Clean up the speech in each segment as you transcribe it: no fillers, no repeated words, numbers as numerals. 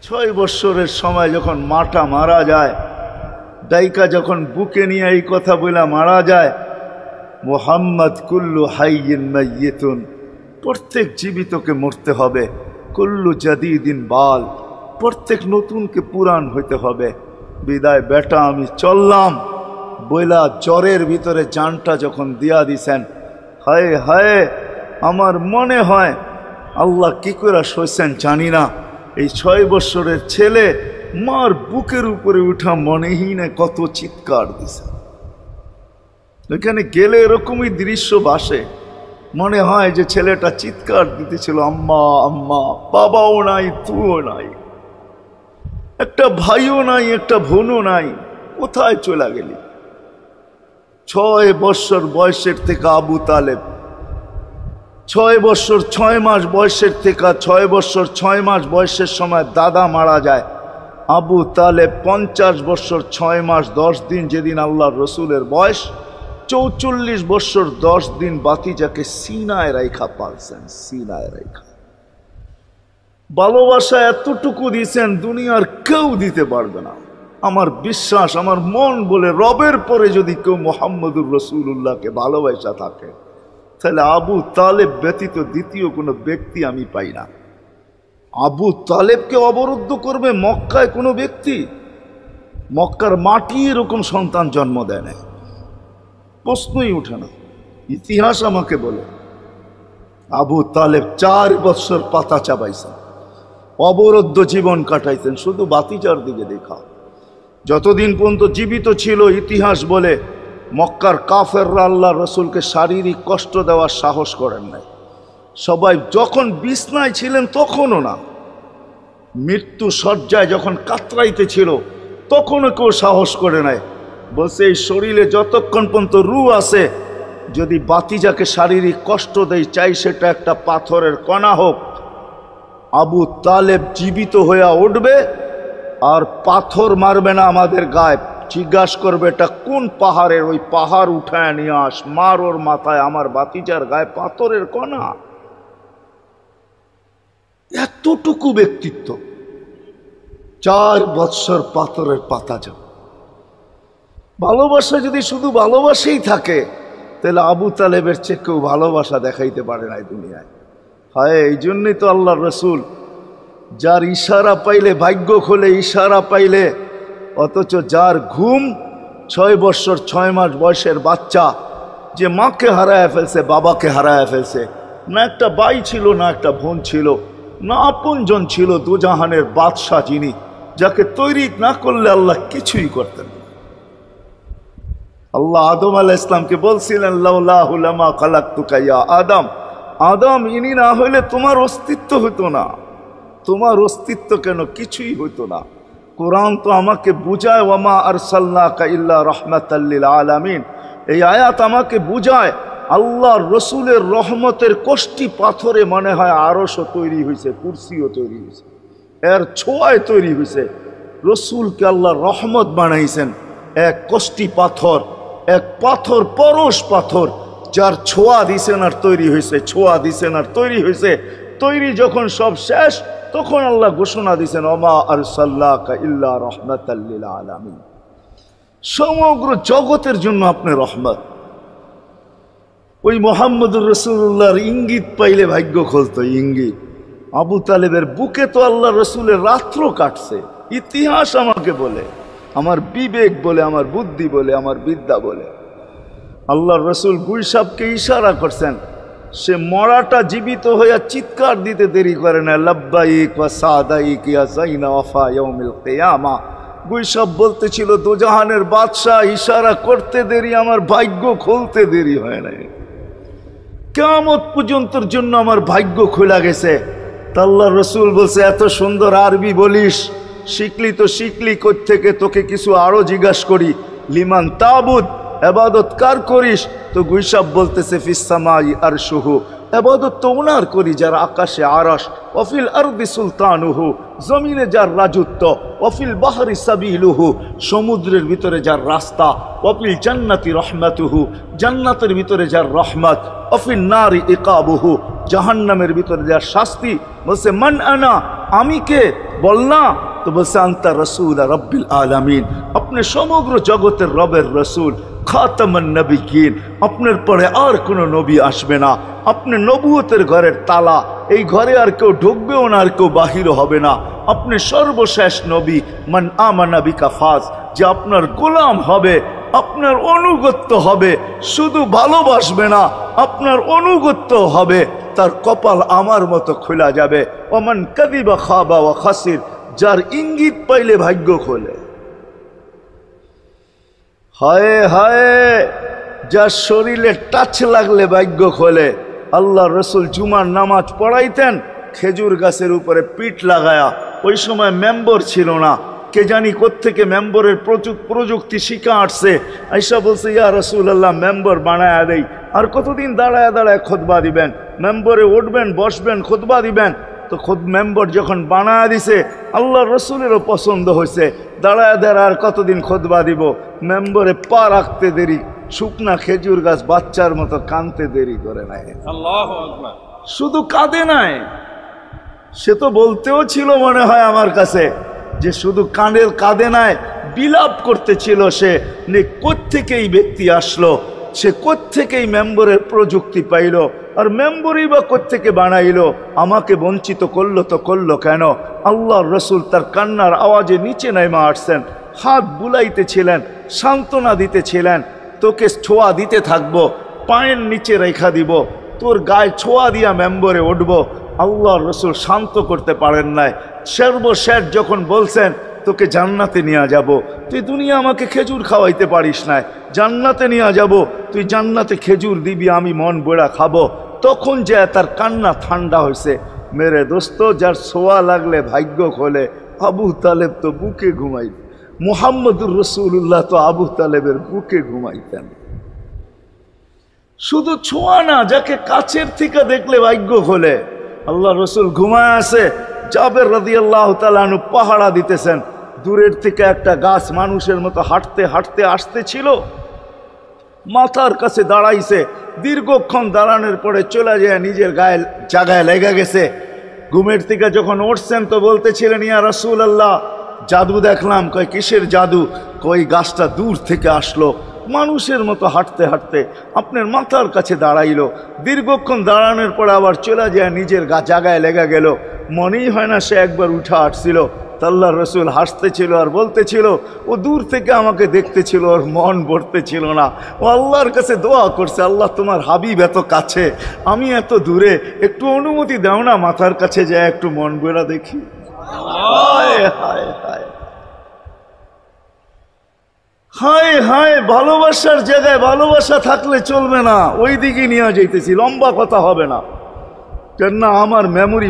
6 বছরের সময় যখন মাটা মারা যায়, ডাইকা যখন বুকে নিয়ে এই কথা বলে মারা যায়, মুহাম্মদ কুল্লু হাইয়িন মাইয়িতুন, প্রত্যেক জীবিতকে মরতে হবে, কুল্লু জাদিদিন বাল, প্রত্যেক নতুনকে পুরান হইতে হবে। বিদায় বেটা আমি চললাম বইলা জ্বরের ভিতরে জানটা যখন দিয়া দিছেন, হায় হায় আমার মনে হয় আল্লাহ কি করে সইছেন জানি না, এই 6 বছরের ছেলে মার বুকের উপরে উঠা মনেই না কত চিৎকার দিছে। এখানে গেলে এরকমই দৃশ্য ভাসে, মনে হয় যে ছেলেটা চিৎকার দিতেছিল আম্মা আম্মা, বাবাও নাই তুও নাই, একটা ভাইও নাই একটা বোনও নাই, কোথায় চলে গেলি? 6 বছর বয়সের থেকে আবু তালেব, 6 বছর 6 মাস বয়সের থেকে 6 বছর 6 মাস বয়সের সময় দাদা মারা যায়। আবু তালেব 50 বছর 6 মাস 10 দিন, যেদিন আল্লাহর রসুলের বয়স 44 বছর 10 দিন বাতিজাকে সিনায় রাইখা পালছেন, সিনায় রাইখা। ভালোবাসা এতটুকু দিয়েছেন দুনিয়ার কেউ দিতে পারবে না। আমার বিশ্বাস, আমার মন বলে রবের পরে যদি কেউ মুহাম্মদুর রাসূলুল্লাহকে ভালোবাসা থাকে, তাহলে আবু তালেব ব্যতীত দ্বিতীয় কোনো ব্যক্তি আমি পাই না। আবু তালেবকে অবরুদ্ধ করবে মক্কায় কোনো ব্যক্তি? মক্কার মাটি এরকম সন্তান জন্ম দেয় না, প্রশ্নই উঠে না। ইতিহাস আমাকে বলে আবু তালেব 4 বছর পাতা চাবাইছেন, অবরুদ্ধ জীবন কাটাইছেন, শুধু বাতিজার দিকে দেখা। যতদিন পর্যন্ত জীবিত ছিল, ইতিহাস বলে মক্কার কাফেররা আল্লাহ রসুলকে শারীরিক কষ্ট দেওয়ার সাহস করেন নাই। সবাই যখন বিছনায় ছিলেন তখনও না, মৃত্যু শয্যায় যখন কাতরাইতে ছিল তখনও কেউ সাহস করে নাই। বলছে এই শরীরে যতক্ষণ পর্যন্ত রূহ আছে, যদি বাতিজাকে শারীরিক কষ্ট দেয়, চাই সেটা একটা পাথরের কণা হোক, আবু তালেব জীবিত হইয়া উঠবে আর পাথর মারবে না আমাদের গায়ে। জিজ্ঞাসা করবে এটা কোন পাহাড়ের, ওই পাহাড় উঠায় নিয়ে আস, মার ওর মাথায়, আমার বাতিজার গায়ে পাথরের কণা। এতটুকু ব্যক্তিত্ব, 4 বৎসর পাথরের পাতা যাব। ভালোবাসা যদি শুধু ভালোবাসাই থাকে, তাহলে আবু তালেবের চেয়ে কেউ ভালোবাসা দেখাইতে পারে না দুনিয়ায়। হায়, এই জন্যই তো আল্লাহ রসুল, যার ইশারা পাইলে ভাগ্য খোলে, ইশারা পাইলে, অথচ যার ঘুম 6 বছর 6 মাস বয়সের বাচ্চা, যে মাকে হারায় ফেলছে, বাবাকে হারায় ফেলছে, না একটা ভাই ছিল, না একটা বোন ছিল, না আপনজন ছিল, দুজাহানের বাদশাহ যিনি, যাকে তৈরি না করলে আল্লাহ কিছুই করতেন। আল্লাহ আদম আলাইহিস ইসলামকে বলছিলেন লাউলাহু লামা খালাকতুকা ইয়া আদম, আদম ইনি না হইলে তোমার অস্তিত্ব হতো না। তোমার অস্তিত্ব কেন, কিছুই হইতো না। কোরআন তো আমাকে বুঝায় ওয়ামা আরসালনাকা ইল্লা রাহমাতাল লিল আলামিন, এই আয়াত আমাকে বুঝায় আল্লাহর রসুলের রহমতের কোষ্ঠী পাথরে মনে হয় আরশও তৈরি হয়েছে, কুরসিও তৈরি হয়েছে, এর ছোঁয়ায় তৈরি হয়েছে। রসুলকে আল্লাহ রহমত বানাইছেন, এক কোষ্ঠী পাথর, এক পাথর, পরশ পাথর, যার ছোঁয়া দিছেন আর তৈরি হয়েছে, ছোঁয়া দিছেন আর তৈরি হয়েছে। তৈরি যখন সব শেষ, তখন আল্লাহ ঘোষণা দিছেন ওমা আরসালনাকা ইল্লা রাহমাতাল লিল আলামিন, সমগ্র জগতের জন্য আপনি রহমত। ওই মুহাম্মদুর রাসূলুল্লাহর ইঙ্গিত পাইলে ভাগ্য খুলতো, ইঙ্গিত। আবু তালেবের বুকে তো আল্লাহ রসুলের রাত্র কাটছে। ইতিহাস আমাকে বলে, আমার বিবেক বলে, আমার বুদ্ধি বলে, আমার বিদ্যা বলে, আল্লাহর রসুল গুলশাবকে ইশারা করছেন, সে মরাটা জীবিত হইয়া চিৎকার দিতে দেরি করে না, লাব্বাইক ওয়া সাদাইক ইয়া যাইনা ওয়াফা ইয়াউমিল কিয়ামা। গুলশাব বলতেছিল দুজাহানের বাদশাহ, ইশারা করতে দেরি, আমার ভাগ্য খুলতে দেরি হয় নাই, কিয়ামত পর্যন্তর জন্য আমার ভাগ্য খোলা গেছে। তা আল্লাহর রসুল বলছে এত সুন্দর আরবি বলিস, শিখলি তো শিখলি কোত্থেকে, তোকে কিছু আরো জিজ্ঞাসা করি, লিমান তাবুদ, এবাদত কার করিস? তো গুলশাব বলতেছে ফিস সামাই আরশুহু, এবাদত তো ওনার করি যার আকাশে আরশ, ওয়াফিল আরদি সুলতানুহু, জমিনে যার রাজত্ব, ওয়াফিল বাহরি সাবিলুহু, সমুদ্রের ভিতরে যার রাস্তা, ওয়াফিল জান্নাতি রহমাতুহু, জান্নাতের ভিতরে যার রহমত, ওয়াফিল নারি ইকাবুহু, জাহান্নামের ভিতরে যার শাস্তি। বলছে মান আনা, আমি কে? বল না, তো বলছে আনতা রাসূল রাব্বিল আলামিন, আপনি সমগ্র জগতের রবের রসুল, খাতামান নবিয়্যিন, আপনার পরে আর কোনো নবী আসবে না, আপনি নবুয়তের ঘরের তালা, এই ঘরে আর কেউ ঢুকবেও না, আর কেউ বাহির হবে না, আপনি সর্বশেষ নবী। মান আমানা বিকা ফাজ, যে আপনার গোলাম হবে, আপনার অনুগত্য হবে, শুধু ভালোবাসবে না, আপনার অনুগত্য হবে, তার কপাল আমার মতো খোলা যাবে। ওমান কাযিবা খাবা ওয়া খাসির, যার ইঙ্গিত পাইলে ভাগ্য খোলে। হায় হায়, যার শরীরে টাচ লাগলে ভাগ্য খোলে। আল্লাহ রসুল জুমার নামাজ পড়াইতেন খেজুর গাছের উপরে পিঠ লাগায়া। ওই সময় মেম্বর ছিল না, কে জানি কোত্থেকে মেম্বরের প্রযুক্তি শিখা আসছে। আইসা বলছে, ইয়া রাসূলুল্লাহ, মেম্বর বানায়া দেই। আর কতদিন দাঁড়ায় দাঁড়ায় খুতবা দিবেন, মেম্বরে উঠবেন বসবেন খুতবা দিবেন। তো মেম্বর যখন বানায়া দিছে, আল্লাহ রসুলেরও পছন্দ হয়েছে, দাঁড়ায় দাঁড়ায় আর কতদিন খুতবা দিব। মেম্বরে পা রাখতে দেরি, শুকনা খেজুর গাছ বাচ্চার মতো কাঁদতে দেরি করে নাই। আল্লাহু আকবার। শুধু কাঁদে নাই, সে তো বলতেও ছিল মনে হয় আমার কাছে যে শুধু কাঁদে নাই, বিলাপ করতেছিল সে, কোত্থেকে এই ব্যক্তি আসলো, সে কোত্থেকেই মেম্বরের প্রযুক্তি পাইল, আর মেম্বরই বা কোত্থেকে বানাইলো, আমাকে বঞ্চিত করলো তো করলো কেন। আল্লাহর রসুল তার কান্নার আওয়াজে নিচে নাইমা আসছেন, হাত বুলাইতেছিলেন, সান্ত্বনা দিতেছিলেন, তোকে ছোঁয়া দিতে থাকবো, পায়ের নিচে রেখা দিব, তোর গায়ে ছোঁয়া দিয়া মেম্বরে উঠবো। আল্লাহর রসুল শান্ত করতে পারেন নাই। সর্বশেষ যখন বলছেন, তোকে জান্নাতে নিয়ে যাব, তুই দুনিয়া আমাকে খেজুর খাওয়াইতে পারিস না, জান্নাতে নিয়ে যাব, তুই জান্নাতে খেজুর দিবি, আমি মন বড়া খাবো, তখন যে তার কান্না ঠান্ডা হয়েছে। মেরে দোস্ত, যার ছোঁয়া লাগলে ভাগ্য খোলে। আবু তালেব তো বুকে ঘুমাইতেন, মুহাম্মদুর রাসূলুল্লাহ তো আবু তালেবের বুকে ঘুমাইতেন। শুধু ছোঁয়া না, যাকে কাছের থেকে দেখলে ভাগ্য খোলে। আল্লাহ রসুল ঘুমায় আছে, জাবের রাদিয়াল্লাহু তাআলা আনহু পাহারা দিতেছেন। দূরের থেকে একটা গাছ মানুষের মতো হাঁটতে হাঁটতে আসতেছিল, মাথার কাছে দাঁড়াইছে, দীর্ঘক্ষণ দাঁড়ানোর পরে চলে যায় নিজের গায়ে জায়গায় লেগে গেছে। ঘুমের থেকে যখন উঠছেন তো বলতেছিলেন, ইয়া রাসূলুল্লাহ, জাদু দেখলাম। কয় কিসের জাদু? কই গাছটা দূর থেকে আসলো, মানুষের মতো হাঁটতে হাঁটতে আপনার মাথার কাছে দাঁড়াইলো, দীর্ঘক্ষণ দাঁড়ানোর পরে আবার চলে যায় নিজের জায়গায় লেগে গেল, মনেই হয় না সে একবার উঠা আসছিল। আল্লাহর রসুল হাসতেছিল আর বলতেছিল, ও দূর থেকে আমাকে দেখতেছিল, ওর মন ভরতেছিল না, ও আল্লাহর কাছে দোয়া করছে, আল্লাহ তোমার হাবিব এত কাছে, আমি এত দূরে, একটু অনুমতি দাও না, মাথার কাছে যায় একটু মন ভরা দেখি। হায় হায় হায় হায় হায়, ভালোবাসার জায়গায় ভালোবাসা থাকলে চলবে না, ওই দিকে নিয়ে যাইতেছি, লম্বা কথা হবে না। কেন না, আমার মেমোরি,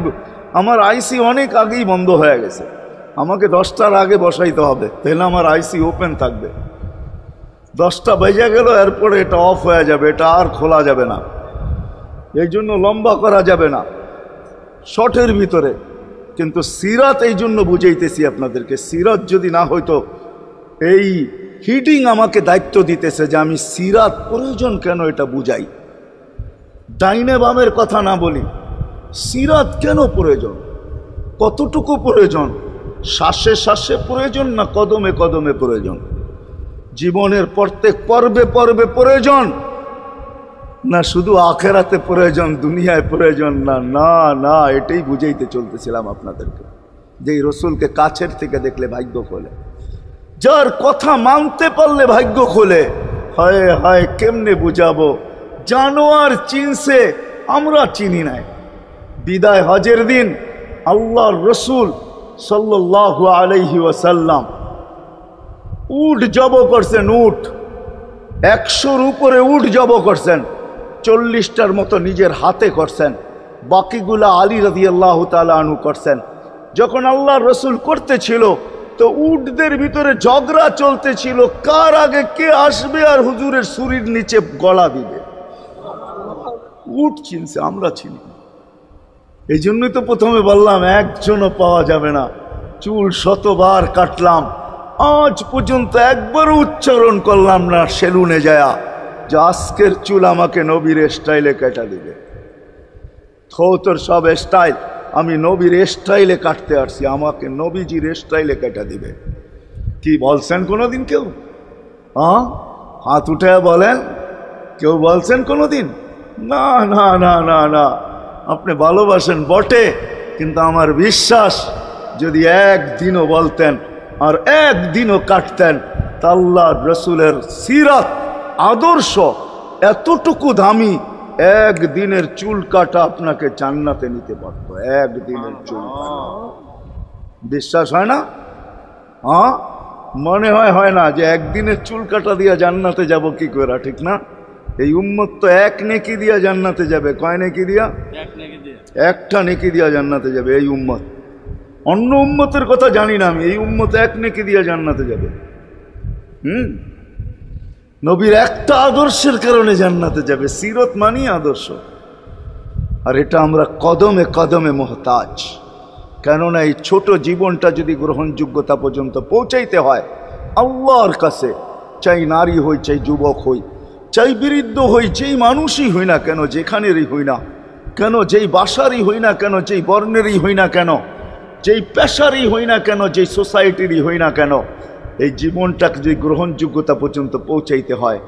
আমার আইসি অনেক আগেই বন্ধ হয়ে গেছে, আমাকে 10টার আগে বসাইতে হবে, তাহলে আমার আইসি ওপেন থাকবে। 10টা বেজে গেল, এরপরে এটা অফ হয়ে যাবে, এটা আর খোলা যাবে না। এই জন্য লম্বা করা যাবে না, শর্টের ভিতরে। কিন্তু সিরাত এই জন্য বুঝাইতেছি আপনাদেরকে, সিরাত যদি না হইতো, এই হিডিং আমাকে দায়িত্ব দিতেছে যে আমি সিরাত প্রয়োজন কেন এটা বুঝাই, ডাইনে বামের কথা না বলি, সিরাত কেন প্রয়োজন, কতটুকু প্রয়োজন, শ্বাসে শ্বাসে প্রয়োজন না কদমে কদমে প্রয়োজন, জীবনের প্রত্যেক পর্বে পর্বে প্রয়োজন, না শুধু আখেরাতে প্রয়োজন, দুনিয়ায় প্রয়োজন না। না না, এটাই বুঝাইতে চলতেছিলাম আপনাদেরকে, যে এই রসুলকে কাছের থেকে দেখলে ভাগ্য খোলে, যার কথা মানতে পারলে ভাগ্য খোলে। হায় হায়, কেমনে বুঝাবো, জানোয়ার চিনছে, আমরা চিনি নাই। বিদায় হজের দিন আল্লাহর রসুল সাল্লাল্লাহু আলাইহি ওয়াসাল্লাম উট জব করছেন, উট 100-র উপরে উট জব করছেন, 40টার মতো নিজের হাতে করছেন, বাকিগুলা আলী রাদিয়াল্লাহু তাআলা আনহু করছেন। যখন আল্লাহর রসুল করতেছিল তো উটদের ভিতরে ঝগড়া চলতেছিল, কার আগে কে আসবে আর হুজুরের ছুরির নিচে গলা দিবে। উট চিনছে, আমরা চিনি। এই জন্যই তো প্রথমে বললাম একজনও পাওয়া যাবে না। চুল শতবার কাটলাম, আজ পর্যন্ত একবারও উচ্চারণ করলাম না সেলুনে যায়া যে আজকের চুল আমাকে নবীর স্টাইলে কেটে দিবে। তোর সব স্টাইল, আমি নবীর স্টাইলে কাটতে আসছি, আমাকে নবীজির স্টাইলে কেটে দিবে। কি বলছেন কোনোদিন কেউ? হ্যাঁ, হাত উঠে বলেন, কেউ বলছেন কোনোদিন? না না না না না। আপনি ভালোবাসেন বটে, কিন্তু আমার বিশ্বাস যদি একদিনও বলতেন আর একদিনও কাটতেন, তা আল্লাহ রসুলের সিরাত আদর্শ এতটুকু দামি, একদিনের চুল কাটা আপনাকে জান্নাতে নিতে পারত। একদিনের চুল কাটা বিশ্বাস হয় না? হ্যাঁ, মনে হয় না যে একদিনের চুল কাটা দিয়া জান্নাতে যাব কি করে, ঠিক না? এই উম্মত তো এক নেকি দিয়া জান্নাতে যাবে। কয় নেকি দিয়া? একটা নেকি দিয়া জান্নাতে যাবে এই উম্মত। অন্য উম্মতের কথা জানি না আমি, এই উম্মত এক নেকি দিয়া জান্নাতে যাবে। নবীর একটা আদর্শের কারণে জান্নাতে যাবে। সিরত মানি আদর্শ, আর এটা আমরা কদমে কদমে মোহতাজ। কেননা এই ছোট জীবনটা যদি গ্রহণযোগ্যতা পর্যন্ত পৌঁছাইতে হয় আল্লাহর কাছে, চাই নারী হই, চাই যুবক হই, চাই বৃদ্ধ হই, যেই মানুষই হই না কেন, যেখানেরই হই না কেন, যেই বাসারই হই না কেন, যেই বর্ণেরই হই না কেন, যেই পেশারই হই না কেন, যেই সোসাইটিরই হই না কেন, এই জীবনটাকে যদি গ্রহণযোগ্যতা পর্যন্ত পৌঁছাইতে হয়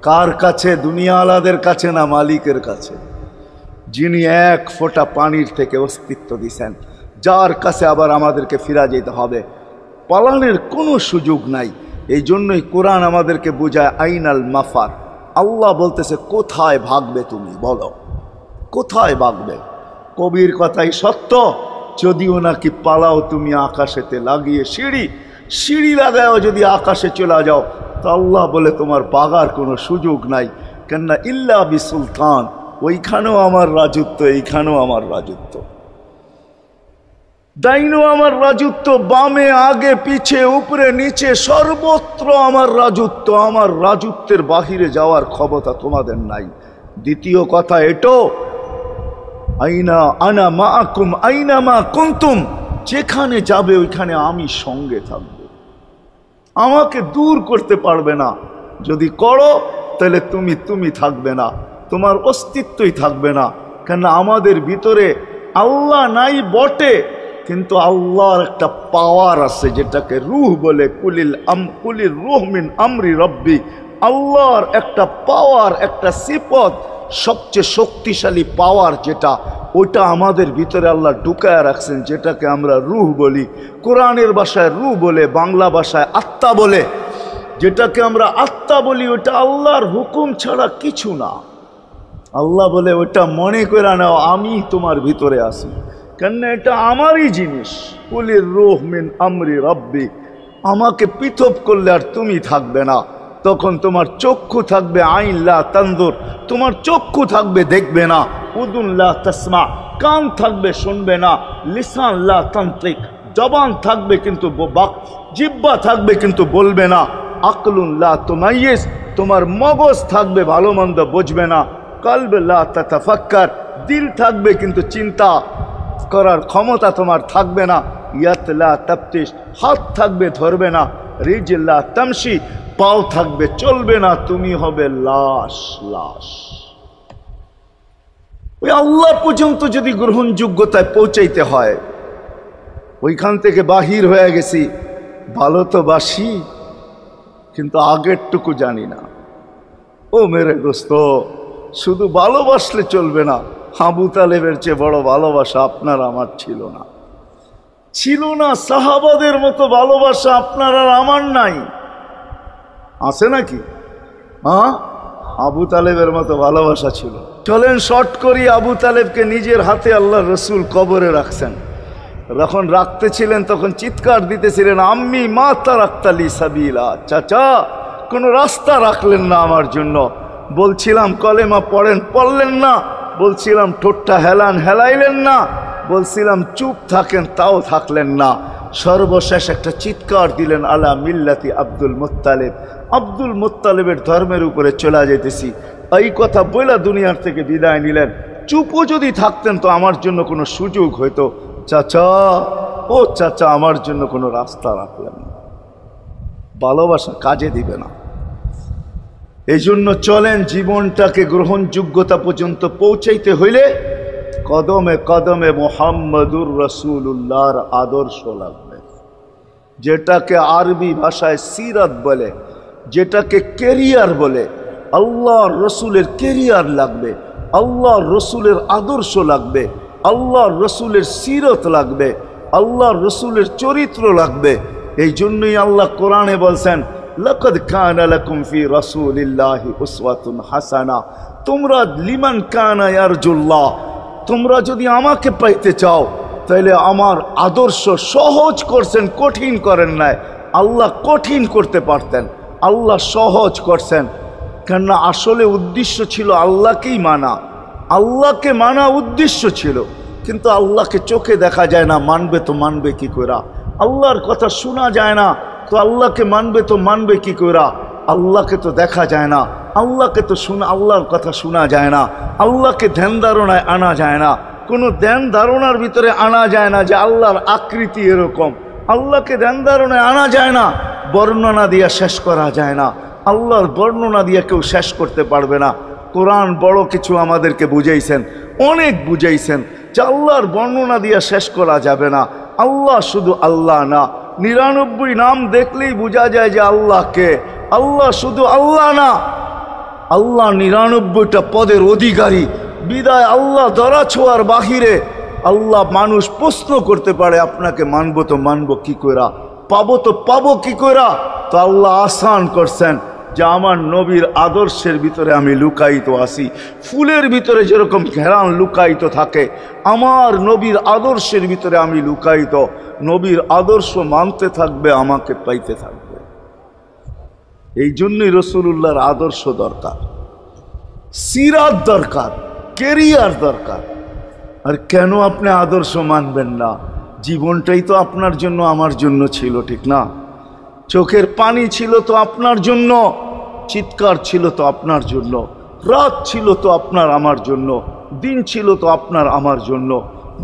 কার কাছে? দুনিয়া আলাদের কাছে না, মালিকের কাছে, যিনি এক ফোঁটা পানির থেকে অস্তিত্ব দিছেন, যার কাছে আবার আমাদেরকে ফিরা যেতে হবে। পালানের কোনো সুযোগ নাই। এই জন্যই কোরআন আমাদেরকে বোঝায় আইনাল মাফার। আল্লাহ বলতেছে কোথায় ভাগবে তুমি, বলো কোথায় ভাগবে? কবির কথাই সত্য, যদিও নাকি পালাও তুমি আকাশেতে লাগিয়ে সিঁড়ি লাগাও, যদি আকাশে চলে যাও তো আল্লাহ বলে তোমার বাগার কোনো সুযোগ নাই। কেননা ইল্লা বি সুলতান, ওইখানেও আমার রাজত্ব, এইখানেও আমার রাজত্ব, ডাইনো আমার রাজত্ব, বামে আগে পিছে উপরে নিচে সর্বত্র আমার রাজত্ব। আমার রাজত্বের বাহিরে যাওয়ার ক্ষমতা তোমাদের নাই। দ্বিতীয় কথা এটো, আইনা আনা মাআকুম আইনা মা কুনতুম, যেখানে যাবে ওইখানে আমি সঙ্গে থাকব, আমাকে দূর করতে পারবে না। যদি করো তাহলে তুমি থাকবে না, তোমার অস্তিত্বই থাকবে না। কেন আমাদের ভিতরে আল্লাহ নাই বটে, কিন্তু আল্লাহর একটা পাওয়ার আছে যেটাকে রূহ বলে। কুলির রূহ মিন আমরি রব্বি, আল্লাহর একটা পাওয়ার, একটা সিফত, সবচেয়ে শক্তিশালী পাওয়ার যেটা, ওটা আমাদের ভিতরে আল্লাহ ঢুকায় রাখছেন, যেটাকে আমরা রূহ বলি। কোরআনের ভাষায় রূহ বলে, বাংলা ভাষায় আত্মা বলে। যেটাকে আমরা আত্মা বলি ওটা আল্লাহর হুকুম ছাড়া কিছু না। আল্লাহ বলে ওটা মনে করে নাও আমি তোমার ভিতরে আছি, কেন এটা আমারই জিনিস। কুলির রূহ মিন আমরি রব্বি, আমাকে পৃথক করলে আর তুমি থাকবে না। তখন তোমার চক্ষু থাকবে আইন লা তানজুর, তোমার চক্ষু থাকবে দেখবে না। উদুন লা তাসমা, কান থাকবে শুনবে না। লিসান লা তানতিক, জবান থাকবে কিন্তু জিহ্বা থাকবে কিন্তু বলবে না। আকলুন লা তুমাইয়িজ, তোমার মগজ থাকবে ভালো মন্দ বুঝবে না। কলব লা তাতাফাক্কার, দিল থাকবে কিন্তু চিন্তা করার ক্ষমতা তোমার থাকবে না। ইয়াত লা তাফতিশ, হাত থাকবে ধরবে না। রিজল লা তামশি, পাও থাকবে চলবে না। তুমি হবে লাশ। ওই আল্লাহ পর্যন্ত যদি গ্রহণযোগ্যতায় পৌঁছাইতে হয়, ওইখান থেকে বাহির হয়ে গেছি। ভালো তো বাসি, কিন্তু আগেরটুকু জানি না। ও মেরে দোস্ত, শুধু ভালোবাসলে চলবে না। আবু তালেবের চেয়ে বড় ভালোবাসা আপনার আমার ছিল না। সাহাবাদের মতো ভালোবাসা আপনার আর আমার নাই। আছে নাকি? হ্যাঁ, আবু তালেবের মতো ভালোবাসা ছিল। চলেন শর্ট করি। আবু তালেবকে নিজের হাতে আল্লাহ রসুল কবরে রাখছেন। যখন রাখতেছিলেন তখন চিৎকার দিতেছিলেন, আম্মি মা তারাক্তালি সাবিলা, চাচা কোনো রাস্তা রাখলেন না আমার জন্য। বলছিলাম কলেমা পড়লেন না। বলছিলাম ঠোঁটটা হেলাইলেন না। বলছিলাম চুপ থাকেন, তাও থাকলেন না। সর্বশেষ একটা চিৎকার দিলেন, আলা মিল্লাতি আব্দুল মুত্তালিব, আব্দুল মুত্তালিবের ধর্মের উপরে চলে যেতেছি। এই কথা বইলা দুনিয়ার থেকে বিদায় নিলেন। চুপও যদি থাকতেন তো আমার জন্য কোনো সুযোগ হইতো। চাচা, ও চাচা, আমার জন্য কোনো রাস্তা রাখলেন না। ভালোবাসা কাজে দিবে না। এই জন্য চলেন জীবনটাকে গ্রহণযোগ্যতা পর্যন্ত পৌঁছাইতে হইলে কদমে কদমে মুহাম্মদুর রাসূলুল্লাহর আদর্শ লাগবে, যেটাকে আরবি ভাষায় সিরাত বলে, যেটাকে কেরিয়ার বলে। আল্লাহর রসুলের কেরিয়ার লাগবে, আল্লাহর রসুলের আদর্শ লাগবে, আল্লাহর রসুলের সিরত লাগবে, আল্লাহর রসুলের চরিত্র লাগবে। এই জন্যই আল্লাহ কোরআনে বলছেন, লাকাদ কানা লাকুম ফি রাসূলিল্লাহি উসওয়াতুন হাসানা, তোমরা লিমান কানা ইয়ারজুল্লাহ, তোমরা যদি আমাকে পাইতে চাও তাহলে আমার আদর্শ সহজ করছেন, কঠিন করেন নাই। আল্লাহ কঠিন করতে পারতেন, আল্লাহ সহজ করছেন। কেননা আসলে উদ্দেশ্য ছিল আল্লাহকেই মানা, আল্লাহকে মানা উদ্দেশ্য ছিল। কিন্তু আল্লাহকে চোখে দেখা যায় না, মানবে তো মানবে কি করে? আল্লাহর কথা শোনা যায় না, তো আল্লাহকে মানবে তো মানবে কি করে? আল্লাহকে তো দেখা যায় না, আল্লাহকে তো আল্লাহর কথা শোনা যায় না, আল্লাহকে ধ্যান ধারণায় আনা যায় না, কোনো ধ্যান ধারণার ভিতরে আনা যায় না যে আল্লাহর আকৃতি এরকম। আল্লাহকে ধ্যান ধারণায় আনা যায় না, বর্ণনা দিয়া শেষ করা যায় না। আল্লাহর বর্ণনা দিয়ে কেউ শেষ করতে পারবে না। কোরআন বড় কিছু আমাদেরকে বুঝাইছেন, অনেক বুঝাইছেন যে আল্লাহর বর্ণনা দিয়ে শেষ করা যাবে না। আল্লাহ শুধু আল্লাহ না, 99 নাম দেখলেই বোঝা যায় যে আল্লাহকে। আল্লাহ শুধু আল্লাহ না, আল্লাহ 99টা পদের অধিকারী। বিদায় আল্লাহ ধরা ছোঁয়ার বাহিরে আল্লাহ মানুষ প্রশ্ন করতে পারে, আপনাকে মানবো তো মানবো কি কইরা, পাবো তো পাবো কি কইরা? তো আল্লাহ আসান করছেন যে আমার নবীর আদর্শের ভিতরে আমি লুকায়িত আছি। ফুলের ভিতরে যেরকম ঘেরান লুকায়িত থাকে, আমার নবীর আদর্শের ভিতরে আমি লুকায়িত। নবীর আদর্শ মানতে থাকবে, আমাকে পাইতে থাকবে। এই জন্যই রাসূলুল্লাহর আদর্শ দরকার, সিরাত দরকার, কেরিয়ার দরকার। আর কেন আপনি আদর্শ মানবেন না? জীবনটাই তো আপনার জন্য আমার জন্য ছিল, ঠিক না? চোখের পানি ছিল তো আপনার জন্য, চিৎকার ছিল তো আপনার জন্য, রাত ছিল তো আপনার আমার জন্য, দিন ছিল তো আপনার আমার জন্য।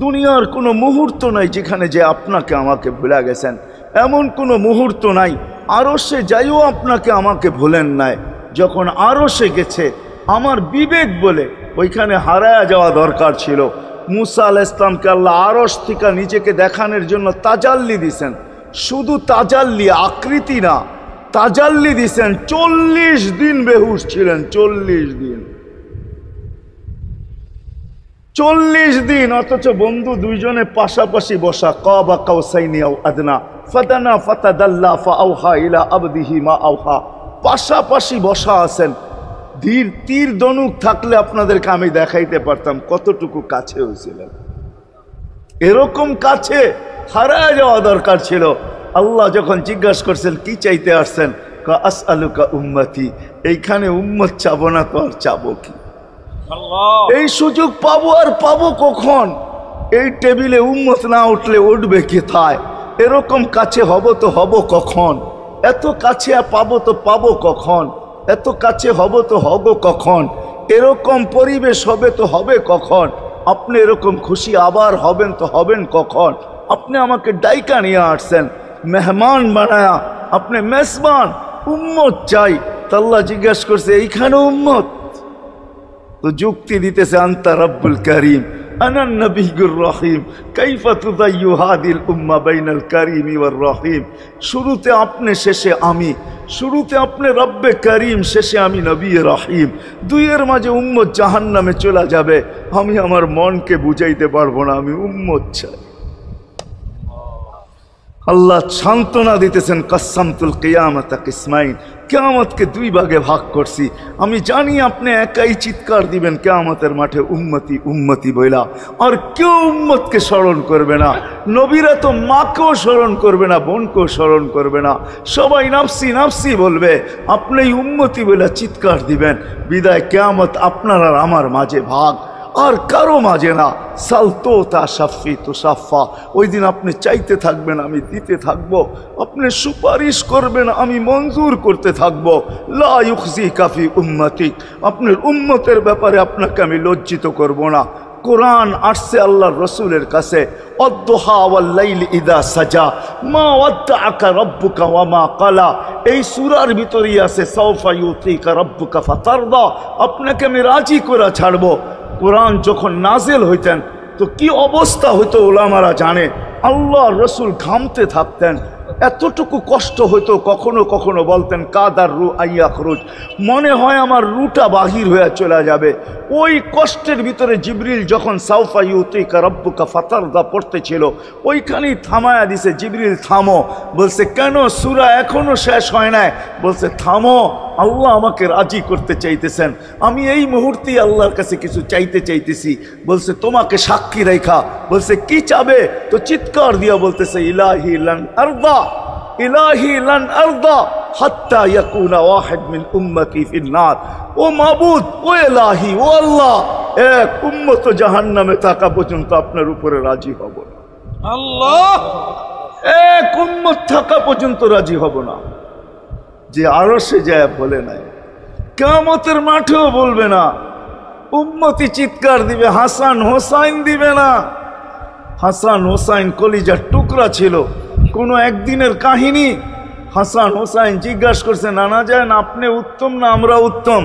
দুনিয়ার কোনো মুহূর্ত নাই যেখানে যে আপনাকে আমাকে ভুলে গেছেন, এমন কোনো মুহূর্ত নাই। আরশে যাইও আপনাকে আমাকে ভুলেন নাই। যখন আরশে গেছে আমার বিবেক বলে ওইখানে হারায়া যাওয়া দরকার ছিল। মুসা আলাইহিস সালামকে আল্লাহ আরশ থেকে নিজেকে দেখানোর জন্য তাজাল্লি দিছেন। শুধু তাজাল্লি, আকৃতি না, তাজাল্লি দিছেন। 40 দিন বেহুশ ছিলেন, 40 দিন, 40 দিন। অথচ বন্ধু দুইজনে পাশাপাশি বসা, কাবা কাউসাইনি আও আদনা ফাদানা ফাতাদাল্লা ফাআওহা ইলা আবদিহি মা আওহা, পাশাপাশি বসা আছেন। তীর ধনুক থাকলে আপনাদেরকে আমি দেখাইতে পারতাম কতটুকু কাছে হয়েছিলেন। এরকম কাছে হারায় যাওয়া দরকার ছিল। আল্লাহ যখন জিজ্ঞাসা করছেন কি চাইতে আসছেন, আসআলুকা উম্মতি, এইখানে উম্মত চাবো না তো আর চাবো কি? এই সুযোগ পাবো আর পাবো কখন? এই টেবিলে উম্মত না উঠলে উঠবে কোথায়? এরকম কাছে হব তো হব কখন? এত কাছে পাবো তো পাবো কখন? এত কাছে হব তো হব কখন? এরকম পরিবেশ হবে তো হবে কখন? আপনি এরকম খুশি আবার হবেন তো হবেন কখন? আপনি আমাকে ডাইকা নিয়ে আসছেন, মেহমান বানায়া, আপনি মেজবান, উম্মত চাই। আল্লাহ জিজ্ঞাসা করছে এইখানে উম্মত? তো যুক্তি দিতেছে, আনতা রব্বুল করিম আনান নবিয়্যুর রহিম কাইফা তুদাইয়ু হাদিল উম্মা বাইনাল করিমি ওয়ার রহিম। শুরুতে আপনি, শেষে আমি। শুরুতে আপনি রব্বে করিম, শেষে আমি নবী রহিম। দুইয়ের মাঝে উম্মত জাহান্নামে চলে যাবে। আমি আমার মনকে বুঝাইতে পারবো না, আমি উম্মত চাই। আল্লাহ সান্ত্বনা দিতেছেন, কাসসামতুল কিয়ামাতা কিসমাইন, কিয়ামতকে 2 ভাগে ভাগ করছি। আমি জানি আপনি একাই চিৎকার দিবেন কিয়ামতের মাঠে, উম্মতি উম্মতি বইলা, আর কেউ উম্মতকে স্মরণ করবে না। নবীরা তো মাকেও স্মরণ করবে না, বোনকেও স্মরণ করবে না, সবাই নাফসি নাফসি বলবে। আপনি উম্মতি বইলা চিৎকার দিবেন। বিদায় কিয়ামত আপনার আর আমার মাঝে ভাগ, আর কারো মাঝে না। সালতো তা সাফি তো সাফা, ওই দিন আপনি চাইতে থাকবেন, আমি দিতে থাকবো। আপনি সুপারিশ করবেন, আমি মঞ্জুর করতে থাকবো। লা ইউখজি কাফি উম্মতিক, আপনার উম্মতের ব্যাপারে আপনাকে আমি লজ্জিত করব না। কোরআন আসছে আল্লাহর রসুলের কাছে, অদ্দুহা ওয়াল লাইলি ইদা সাজা মা ওয়াদ্দাআকা রাব্বুকা ওয়া মা ক্বালা। এই সূরার ভিতরেই আছে সাওফা ইউতিকা রাব্বুকা ফাতারদা, আপনাকে আমি রাজি করে ছাড়বো। কোরআন যখন নাজেল হইতেন তো কি অবস্থা হইতো ওলামারা জানে। আল্লাহ রসুল ঘামতে থাকতেন, এতটুকু কষ্ট হইতো, কখনো কখনো বলতেন কাদার রু আইয়া খরুজ, মনে হয় আমার রুটা বাহির হয়ে চলে যাবে। ওই কষ্টের ভিতরে জিবরিল যখন সাউফা ইউতিকা রব্বুকা ফাতারদা পড়তেছিল, ওইখানেই থামায়া দিছে, জিবরিল থামো। বলছে কেন, সূরা এখনো শেষ হয় নাই। বলছে থামো, আল্লাহ আমাকে রাজি করতে চাইতেছেন, আমি এই মুহূর্তেই আল্লাহর কাছে কিছু চাইতে চাইতেছি। বলছে তোমাকে সাক্ষী রেখা। বলছে কি চাবে? তো চিৎকার দিয়া বলতেছে ইলাহি লান আরদা, ইলাহি লান আরদা হাত্তা ইয়াকুনা ওয়াহিদ মিন উম্মতি ফিন নার। ও মাবুদ, ও ইলাহি, ও আল্লাহ, এক উম্মত জাহান্নামে থাকা পর্যন্ত আপনার উপরে রাজি হব না। আল্লাহ, এক উম্মত থাকা পর্যন্ত রাজি হব না। যে আরশে যায় বলে নাই, কিয়ামতের মাঠেও বলবে না। উম্মতি চিৎকার দিবে, হাসান হোসাইন দিবে না। হাসান হোসাইন কলিজার টুকরা ছিল, কোনো একদিনের কাহিনী। হাসান হোসাইন জিজ্ঞাসা করছে নানা যান আপনি উত্তম না আমরা উত্তম?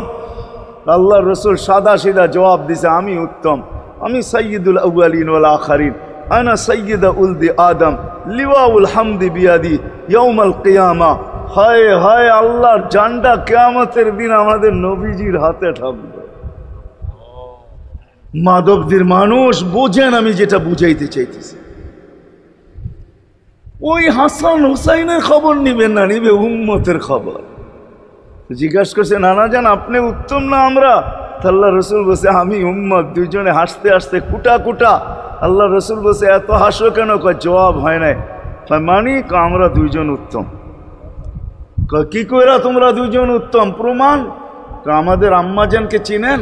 আল্লাহ রসুল সাদা সিধা জবাব দিছে আমি উত্তম, আমি সাইয়্যিদুল আউয়ালিন ওয়াল আখিরিন, আনা সাইয়্যিদা উলদি আদম, লিওয়াউল হামদি বিয়াদি ইয়াউমাল কিয়ামা। হায় হায়, আল্লাহর জান্ডা কিয়ামতের দিন আমাদের নবীজির হাতে থাকবে। মাধবদীর মানুষ বোঝেন আমি যেটা বুঝাইতে চাইতেছি। ওই হাসান হুসাইনের খবর নিবেন না, নিবে উম্মতের খবর। জিজ্ঞাসা করছে নানা যান আপনি উত্তম না আমরা? আল্লাহ রসুল বলছে আমি উম্মত। দুইজনে হাসতে হাসতে কুটা কুটা। আল্লাহ রসুল বলছে এত হাসো কেন? জবাব হয় নাই। মানি আমরা দুইজন উত্তম। কি কইরা তোমরা দুইজন উত্তম? প্রমাণ। আমাদের আম্মাজানকে চিনেন?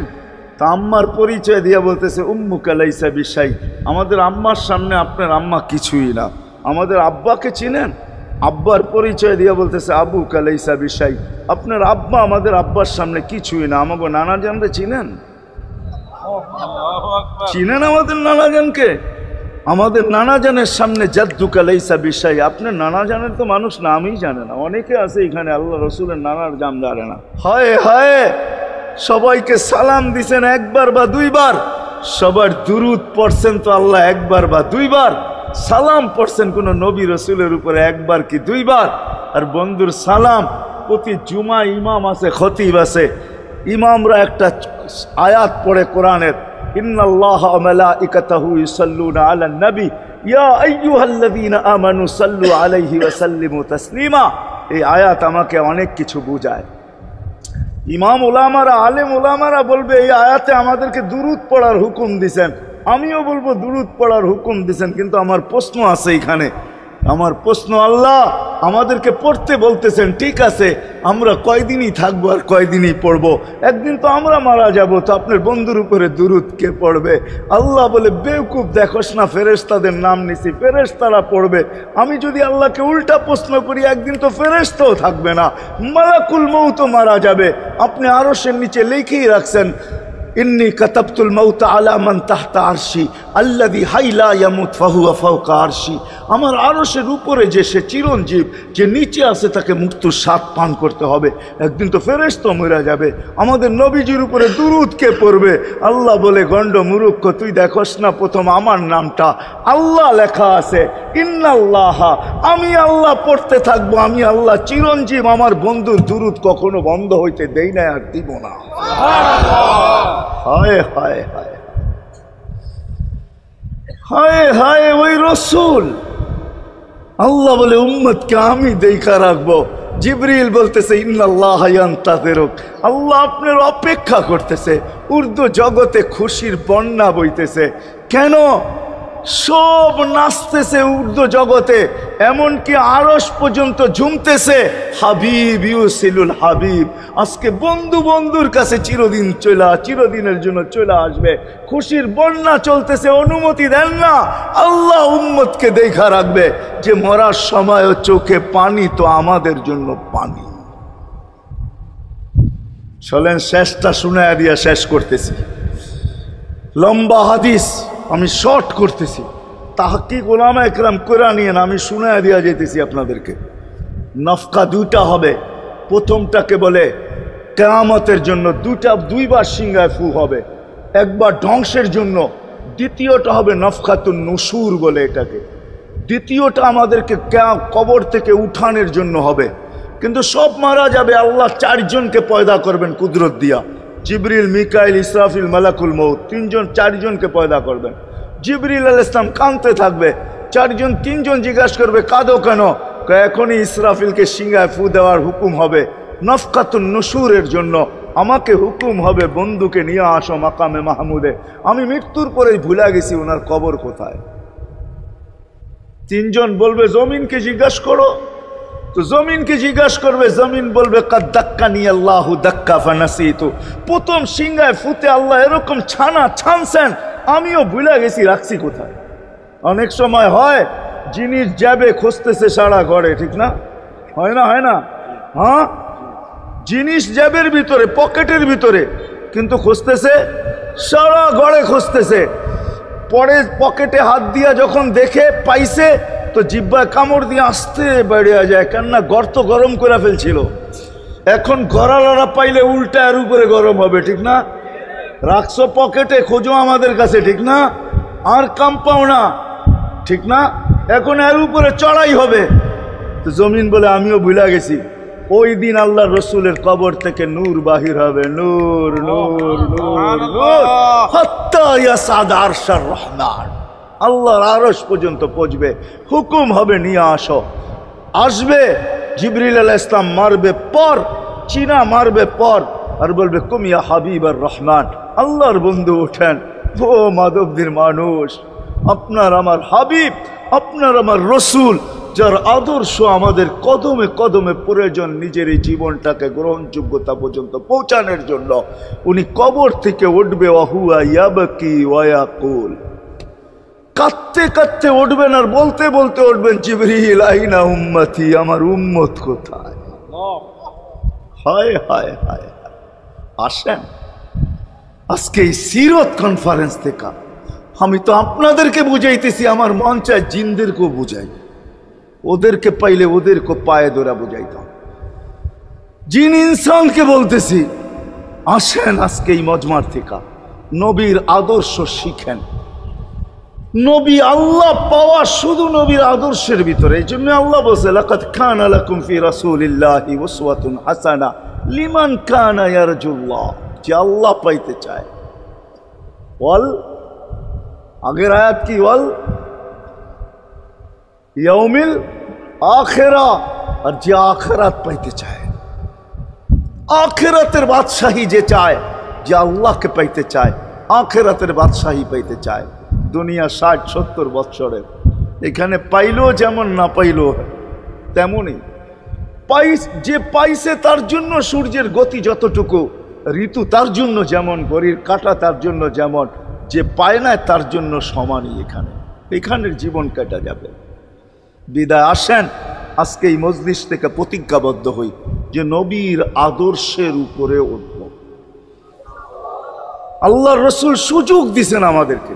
তা আম্মার পরিচয় দিয়া বলতেছে উম্মুকা লাইসা বিশাই, আমাদের আম্মার সামনে আপনার আম্মা কিছুই না। আমাদের আব্বাকে চিনেন? আব্বার পরিচয় দিয়া বলতেছে আবুকা লাইসা বিশাই, আপনার আব্বা আমাদের আব্বার সামনে কিছুই না। আমাকে নানাজানরে চিনেন? চিনেন আমাদের নানাজানকে? আমাদের নানাজানের সামনে জাদ্দুকা লাইসা বিশাই, আপনার নানাজানের তো মানুষ নামই জানে না। অনেকে আছে এখানে আল্লাহ রসুলের নানার জাম জানে না। হায় হায়, সবাইকে সালাম দিছেন একবার বা দুইবার, সবার দুরুদ পড়ছেন তো আল্লাহ একবার বা দুইবার, সালাম পড়ছেন কোন নবী রসুলের উপরে একবার কি দুইবার। আর বন্ধুর সালাম প্রতি জুমা ইমাম আছে, খতিব আছে, ইমামরা একটা আয়াত পড়ে কোরআনের, ইন্নাল্লাহা ওয়া মালাইকাতাহু ইউসাল্লুনা আলান নবী ইয়া আইয়ুহাল্লাযীনা আমানু সাল্লু আলাইহি ওয়া সাল্লিমু তাসলিমা। এই আয়াত আমাকে অনেক কিছু বুঝায়। ইমাম ওলামারা, আলেম ওলামারা বলবে এই আয়াতে আমাদেরকে দুরুদ পড়ার হুকুম দিছেন, আমিও বলবো দুরুদ পড়ার হুকুম দিছেন। কিন্তু আমার প্রশ্ন আছে এখানে, আমার প্রশ্ন, আল্লাহ আমাদেরকে পড়তে বলতেছেন, ঠিক আছে, আমরা কয়দিনই থাকবো আর কয়দিনই পড়বো? একদিন তো আমরা মারা যাব, তো আপনার বন্ধুর উপরে দুরুদ কে পড়বে? আল্লাহ বলে বেওকুফ, দেখোস না ফেরেশতাদের নাম নিছি, ফেরেশতারা পড়বে। আমি যদি আল্লাহকে উল্টা প্রশ্ন করি, একদিন তো ফেরেশতাও থাকবে না, মালাকুল মউতও মারা যাবে। আপনি আরশের নিচে লিখেই রাখছেন ইন্নী কাতাবতুল মাউতা আলা মান তাহতা আরশি আল্লাযী হাইলা ইয়ামুত ফাহুয়া ফাওকা আরশি। আমার আরশের উপরে যে সে চিরঞ্জীব, যে নিচে আছে তাকে মৃত্যুর স্বাদ পান করতে হবে। একদিন তো ফেরেশতা মরে যাবে, আমাদের নবীজির উপরে দুরূদ কে পড়বে? আল্লাহ বলে গন্ড মূর্খ, তুই দেখোস না প্রথম আমার নামটা আল্লাহ লেখা আছে, ইন্নাল্লাহা, আমি আল্লাহ পড়তে থাকবো, আমি আল্লাহ চিরঞ্জীব, আমার বন্ধুর দুরূদ কখনো বন্ধ হইতে দেই না আর দিব না। হায় হায় হায় হায় হায়, ওই রসুল। আল্লাহ বলে উম্মতকে আমি দেখা রাখবো। জিবরিল বলতেছে ইন্নাল্লাহা ইয়ান্তাযিরুক, আল্লাহ আপনার অপেক্ষা করতেছে। উর্দু জগতে খুশির বন্যা বইতেছে। কেন? সব নাচতেছে উর্দু জগতে, এমনকি আরশ পর্যন্ত ঝুমতেছে। হাবিব ইউসিলুল হাবিব, আজকে বন্ধু বন্ধুর কাছে চিরদিনের জন্য চলে আসবে। খুশির বন্যা চলতেছে, অনুমতি দেন না। আল্লাহ উম্মতকে দেখা রাখবে যে মরার সময়ও চোখে পানি তো আমাদের জন্য পানি। চলেন শেষটা শুনায়া দিয়া শেষ করতেছি। লম্বা হাদিস আমি শর্ট করতেছি, তাহকিক উলামা একরাম করে নিয়ে আমি শুনায়া দিয়া যেতেছি আপনাদেরকে। নফকা দুইটা হবে। প্রথমটাকে বলে কিয়ামতের জন্য দুইবার সিংহায় ফু হবে। একবার ধ্বংসের জন্য, দ্বিতীয়টা হবে নফখাতুন নুশুর বলে এটাকে, দ্বিতীয়টা আমাদেরকে কবর থেকে উঠানের জন্য হবে। কিন্তু সব মারা যাবে, আল্লাহ চারজনকে পয়দা করবেন কুদরত দিয়া, জিবরিল, মিকাইল, ইসরাফিল, মালাকুল মউত, চারজনকে পয়দা করবেন। জিবরিল আলাইহিস সালাম কাঁদতে থাকবে, তিনজন জিজ্ঞাসা করবে কাঁদো কেন? এখনই ইসরাফিলকে সিংহায় ফু দেওয়ার হুকুম হবে, নফখাতুন নুশুরের জন্য আমাকে হুকুম হবে বন্ধুকে নিয়ে আসো মাকামে মাহমুদে। আমি মৃত্যুর পরেই ভুলে গেছি ওনার কবর কোথায়। তিনজন বলবে জমিনকে জিজ্ঞাসা করো, তো জমিনকে জিজ্ঞাসা করবে, জমিন বলবে কাদ দাক্কানি আল্লাহু দাক্কা ফানাসিতু। প্রথম সিংহায় ফুতে আল্লাহ এরকম ছানছেন, আমিও ভুলে গেছি রাখছি কোথায়। অনেক সময় হয় জিনিস যাবে খুঁজতেছে সারা ঘরে, ঠিক না? হয় না? হয় না? হ্যাঁ, জিনিস জ্যাবের ভিতরে, পকেটের ভিতরে, কিন্তু খুঁজতেছে সারা ঘরে খুঁজতেছে। পরে পকেটে হাত দিয়া যখন দেখে পাইছে, তো জিব্বায় কামড় দিয়ে আসতে বেরিয়ে যায়, কেননা গর্ত গরম করে ফেলছিল। এখন গড়ালড়া পাইলে উল্টা এর উপরে গরম হবে, ঠিক না? রাখছো পকেটে, খোঁজো আমাদের কাছে, ঠিক না? আর কাম পাও না, ঠিক না? এখন এর উপরে চড়াই হবে। তো জমিন বলে আমিও ভুলে গেছি। ওই দিন আল্লাহ রসুলের কবর থেকে নূর বাহির হবে, নূর নূর নূর নূর, হাত্তা ইয়াসাদ আরশার রহমান, আল্লাহর আরশ পর্যন্ত পৌঁছবে। হুকুম হবে নিয়ে আসো। আসবে জিবরিল আলাইহিস সালাম, মারবে পর, চিনা মারবে পর, আর বলবে কুম ইয়া হাবিবার রহমান, আল্লাহর বন্ধু ওঠেন। ও মাধবদীর মানুষ, আপনার আমার হাবিব, আপনার আমার রসুল, যার আদর্শ আমাদের কদমে কদমে প্রয়োজন নিজের এই জীবনটাকে গ্রহণযোগ্যতা পর্যন্ত পৌঁছানোর জন্য, উনি কবর থেকে উঠবে। ওয়াহুয়া ইয়াবকি ওয়া ইয়াকুল, কাঁদতে কাঁদতে উঠবেন আর বলতে বলতে উঠবেন, জিবরিল আইনা উম্মতি, আমার উম্মত কোথায়? হায় হায় হায়। আসেন আজকে এই সিরত কনফারেন্স থেকে আমি তো আপনাদেরকে বুঝাইতেছি, আমার মন চায় জিনদেরকেও বুঝাই, ওদেরকে পাইলে ওদেরকে পায়ে ধরা বুঝাইতাম। জিন ইনসানকে বলতেছি, আসেন আজকে এই মজমার থেকে নবীর আদর্শ শিখেন। নবী আল্লাহ পাওয়া শুধু নবীর আদর্শের ভিতরে। এই জন্য আল্লাহ বলছে লাকাদ কানা লাকুম ফি রাসূলিল্লাহি উসওয়াতুন হাসানা লিমান কানা ইয়ারজুল্লাহ, যে আল্লাহ পাইতে চায়। ওয়াল আগের আয়াত কি? ওয়াল ইয়াউমিল আখিরা, আর যে আখিরাত পাইতে চায়, আখিরাতের বাদশাহী যে চায়, যে আল্লাহকে পাইতে চায়, আখিরাতের বাদশাহী পাইতে চায়। দুনিয়া 60-70 বৎসরের, এখানে পাইলো যেমন, না পাইলো তেমনই। যে পাইছে তার জন্য সূর্যের গতি যতটুকু, ঋতু তার জন্য যেমন, ঘড়ির কাঁটা তার জন্য যেমন, যে পায় না তার জন্য সমানই। এখানের জীবন কাটা যাবে। বিদায় আসেন আজকে এই মজলিস থেকে প্রতিজ্ঞাবদ্ধ হই যে নবীর আদর্শের উপরে উঠব। আল্লাহর রসুল সুযোগ দিছেন আমাদেরকে।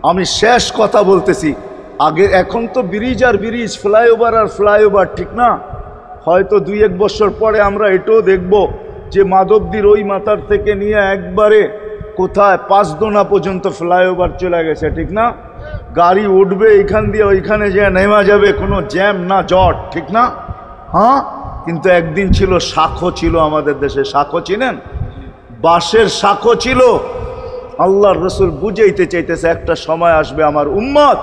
আমি শেষ কথা বলতেছি, আগে এখন তো ব্রিজ আর ব্রিজ, ফ্লাইওভার আর ফ্লাইওভার, ঠিক না? হয়তো 2-1 বছর পরে আমরা এটাও দেখব যে মাধবদীর ওই মাথার থেকে নিয়ে একবারে কোথায় পাঁচদোনা পর্যন্ত ফ্লাইওভার চলে গেছে, ঠিক না? গাড়ি উঠবে এখান দিয়ে ওইখানে যে নেমা যাবে, কোনো জ্যাম না জট, ঠিক না? হ্যাঁ, কিন্তু একদিন ছিল শাখো, ছিল আমাদের দেশে শাখো, চিনেন? বাঁশের শাখো ছিল। আল্লাহর রসুল বুঝাইতে চাইতেছে একটা সময় আসবে আমার উম্মত,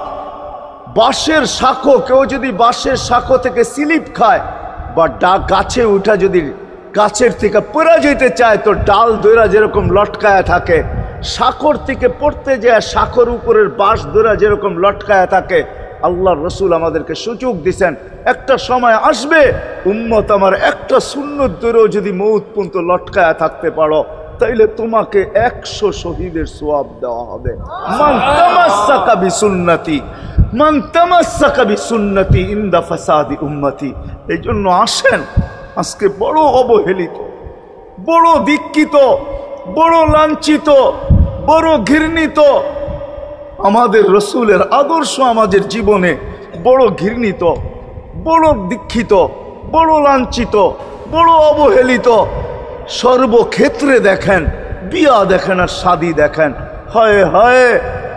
বাঁশের শাখো, কেউ যদি বাঁশের শাখো থেকে স্লিপ খায় বা গাছে উঠা যদি গাছের থেকে পড়ে যেতে চায়, তো ডাল দইরা যেরকম লটকায়া থাকে, শাখর থেকে পড়তে যায় শাখর উপরের বাঁশ দইরা যেরকম লটকায়া থাকে, আল্লাহর রসুল আমাদেরকে সুযোগ দিছেন একটা সময় আসবে উম্মত আমার একটা সুন্নত দইরেও যদি মউত পর্যন্ত লটকায়া থাকতে পারো, তাইলে তোমাকে 100 শহীদের সওয়াব দেওয়া হবে। মান তামাসসাকা বিসুন্নতি, মান তামাসসাকা বিসুন্নতি ইনদা ফাসাদি উম্মতি। এই জন্য আসেন, আজকে বড় অবহেলিত, বড় দীক্ষিত, বড় লাঞ্ছিত, বড় ঘৃণিত আমাদের রসুলের আদর্শ আমাদের জীবনে, বড় ঘৃণিত, বড় দীক্ষিত, বড় লাঞ্ছিত, বড় অবহেলিত। সর্বক্ষেত্রে দেখেন, বিয়া দেখেন আর শাদী দেখেন, হায় হায়,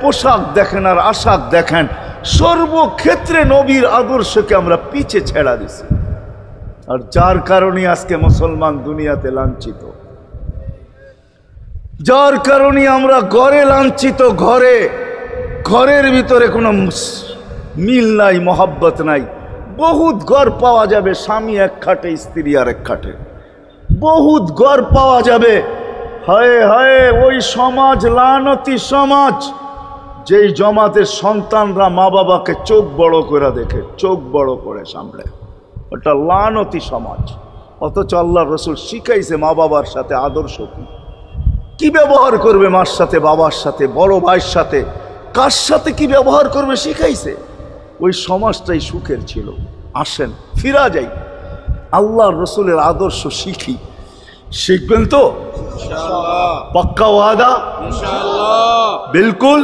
পোশাক দেখেন আর আশাক দেখেন, সর্বক্ষেত্রে নবীর আদর্শকে আমরা পিছে ছেড়া দিছি। আর যার কারণে আজকে মুসলমান দুনিয়াতে লাঞ্ছিত, যার কারণে আমরা ঘরে লাঞ্ছিত, ঘরের ভিতরে কোনো মিল নাই, মহাব্বত নাই। বহুত ঘর পাওয়া যাবে স্বামী এক খাটে, স্ত্রী আর এক খাটে, বহুত ঘর পাওয়া যাবে। হায় হায়, ওই সমাজ লানতি সমাজ, যেই জমাতের সন্তানরা মা বাবাকে চোখ বড় করে দেখে, চোখ বড় করে সামলে, ওটা লানতি সমাজ। অথচ আল্লাহ রসুল শিখাইছে মা বাবার সাথে আদর্শ কি ব্যবহার করবে, মার সাথে, বাবার সাথে, বড় ভাইয়ের সাথে, কার সাথে কি ব্যবহার করবে শিখাইছে। ওই সমাজটাই সুখের ছিল। আসেন ফিরা যাই, আল্লাহ রসুলের আদর্শ শিখি। শিখবেন তো পাক্কা ওয়াদা? বিলকুল।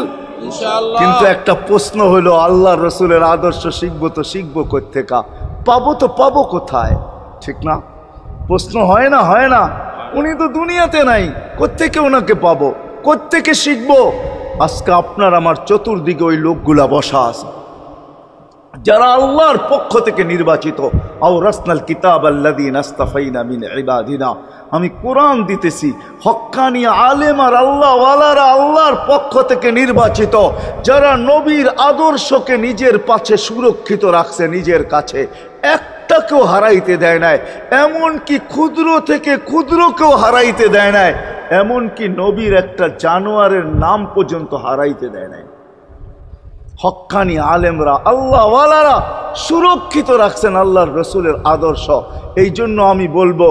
কিন্তু একটা প্রশ্ন হলো, আল্লাহ রসুলের আদর্শ শিখবো তো শিখবো কোত্থেকা, পাবো তো পাবো কোথায়? ঠিক না? প্রশ্ন হয় না? হয় না? উনি তো দুনিয়াতে নাই, কোত্থেকে ওনাকে পাবো, কোত্থেকে শিখবো? আজকে আপনার আমার চতুর্দিকে ওই লোকগুলা বসা আছে যারা আল্লাহর পক্ষ থেকে নির্বাচিত। আও রাসনাল কিতাব আল্লাযীনা ইসতাফাইনা মিন ইবাদিনা, আমি কোরআন দিতেছি, হক্কানি আলেম আর আল্লাহ ওয়ালারা আল্লাহর পক্ষ থেকে নির্বাচিত, যারা নবীর আদর্শকে নিজের পাশে সুরক্ষিত রাখছে, নিজের কাছে একটাকেও হারাইতে দেয় নাই, এমনকি ক্ষুদ্র থেকে ক্ষুদ্রকেও হারাইতে দেয় নাই, এমনকি নবীর একটা জানোয়ারের নাম পর্যন্ত হারাইতে দেয় নাই। হক্কানি আলেমরা আল্লাহ ওয়ালারা সুরক্ষিত রাখছেন আল্লাহর রসুলের আদর্শ। এই জন্য আমি বলবো,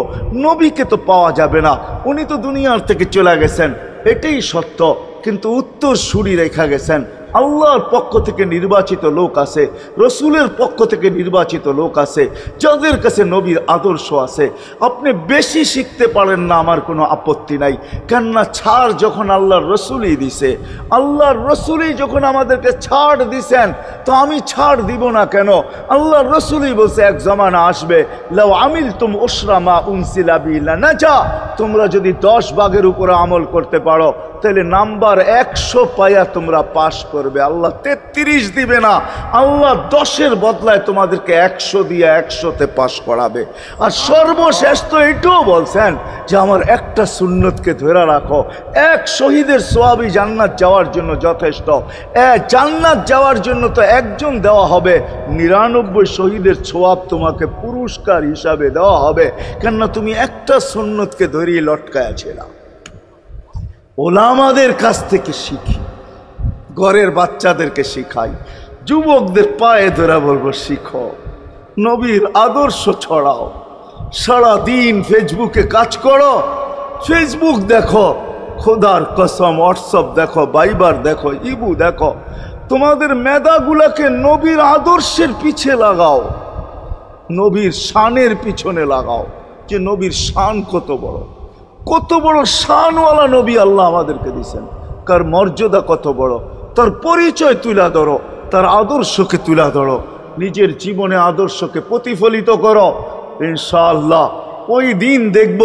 নবীকে তো পাওয়া যাবে না, উনি তো দুনিয়ার থেকে চলে গেছেন, এটাই সত্য, কিন্তু উত্তর সুরি রেখা গেছেন। আল্লাহর পক্ষ থেকে নির্বাচিত লোক আছে, রসুলের পক্ষ থেকে নির্বাচিত লোক আছে, যাদের কাছে নবীর আদর্শ আছে। আপনি বেশি শিখতে পারেন না, আমার কোনো আপত্তি নাই, কেননা ছাড় যখন আল্লাহর রসুলই দিছে, আল্লাহর রসুলই যখন আমাদেরকে ছাড় দিছেন, তো আমি ছাড় দিব না কেন? আল্লাহর রসুলই বলছে, এক জমানা আসবে, লাউ আমিলতুম উশরা মা উনসিলা বি লানাজা, তোমরা যদি 10 ভাগের উপরে আমল করতে পারো, তাহলে নাম্বার 100 পাইয়া তোমরা পাশ করবে। আল্লাহ 33 দিবে না, আল্লাহ 10-এর বদলায় তোমাদেরকে 100 দিয়ে 100-তে পাশ করাবে। আর সর্বশেষ তো এটাও বলছেন যে আমার একটা সুন্নতকে ধরে রাখো, এক শহীদের সোয়াবই জান্নাত যাওয়ার জন্য যথেষ্ট। জান্নাত যাওয়ার জন্য তো একজন দেওয়া হবে, 99 শহীদের সোয়াব তোমাকে পুরস্কার হিসাবে দেওয়া হবে, কেননা তুমি একটা সুন্নতকে ধরিয়ে লটকায়া ছিলা। ওলামাদের কাছ থেকে শিখি, ঘরের বাচ্চাদেরকে শিখাই, যুবকদের পায়ে ধরা বলবো, শিখো, নবীর আদর্শ ছড়াও। সারাদিন ফেসবুকে কাজ করো, ফেসবুক দেখো, খোদার কসম হোয়াটসঅ্যাপ দেখো, ভাইবার দেখো, ইবু দেখো, তোমাদের মেধাগুলাকে নবীর আদর্শের পিছে লাগাও, নবীর শানের পিছনে লাগাও, যে নবীর শান কত বড়, কত বড় শানওয়ালা নবী আল্লাহ আমাদেরকে দিয়েছেন, কার মর্যাদা কত বড়, তার পরিচয় তুলে ধরো, তার আদর্শকে তুলে ধরো, নিজের জীবনে আদর্শকে প্রতিফলিত করো। ইনশাআল্লাহ ওই দিন দেখব,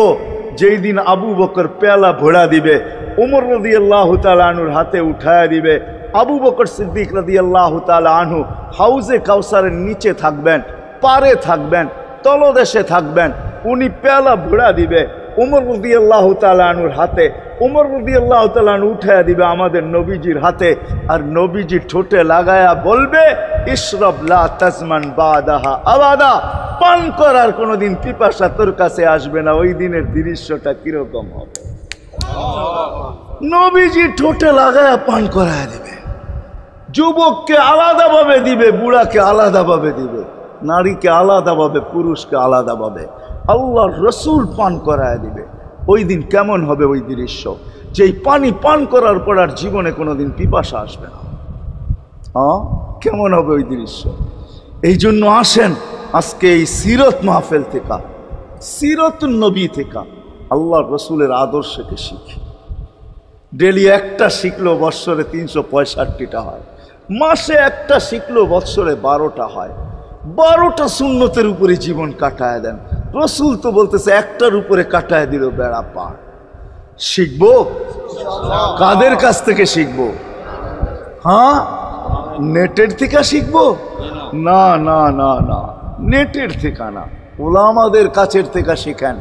যেই দিন আবু বকর পেয়ালা ভোড়া দিবে, ওমর রাদিয়াল্লাহু তাআলা আনহুর হাতে উঠায়া দিবে, আবু বকর সিদ্দিক রাদিয়াল্লাহু তাআলা আনহু হাউজে কাউসারের নিচে থাকবেন, পারে থাকবেন, তলদেশে থাকবেন, উনি পেয়ালা ভোড়া দিবে ওমর রাদিয়াল্লাহু তাআলা আনহুর হাতে, ওমর রাদিয়াল্লাহু তাআলা আনহু উঠায়া দিবে আমাদের নবীজির হাতে, আর নবীজি ঠোঁটে লাগায়া বলবে, ইশরাব লা তাজমান বাদাহা আবাদা, পান করার কোনোদিন পিপাসা তোর কাছে আসবে না। ওই দিনের দৃশ্যটা কিরকম হবে? নবীজি ঠোঁটে লাগায়া পান করায়া দিবে, যুবককে আলাদাভাবে দিবে, বুড়াকে আলাদাভাবে দিবে, নারীকে আলাদাভাবে, পুরুষকে আলাদাভাবে, আল্লাহর রসুল পান করায় দিবে। ওই দিন কেমন হবে ওই দৃশ্য, যেই পানি পান করার পর আর জীবনে কোনোদিন পিপাসা আসবে না। কেমন হবে ওই দৃশ্য? এই জন্য আসেন আজকে এই সিরত মাহফিল থেকে, সিরতুন নবী থেকে আল্লাহর রসুলের আদর্শকে শিখি। ডেলি একটা শিখলো বৎসরে 365টা হয়, মাসে একটা শিখলো বৎসরে 12টা হয়। 12টা সুন্নতের উপরে জীবন কাটায় দেন। রসুল তো বলতেছে একটার উপরে কাটায় দিল বেড়া পার। শিখবো? কাদের কাছ থেকে শিখবো? হ্যাঁ, নেটের থেকে শিখবো? না না না না, নেটের থেকে না, ওলামাদের কাছের থেকে শিখেন।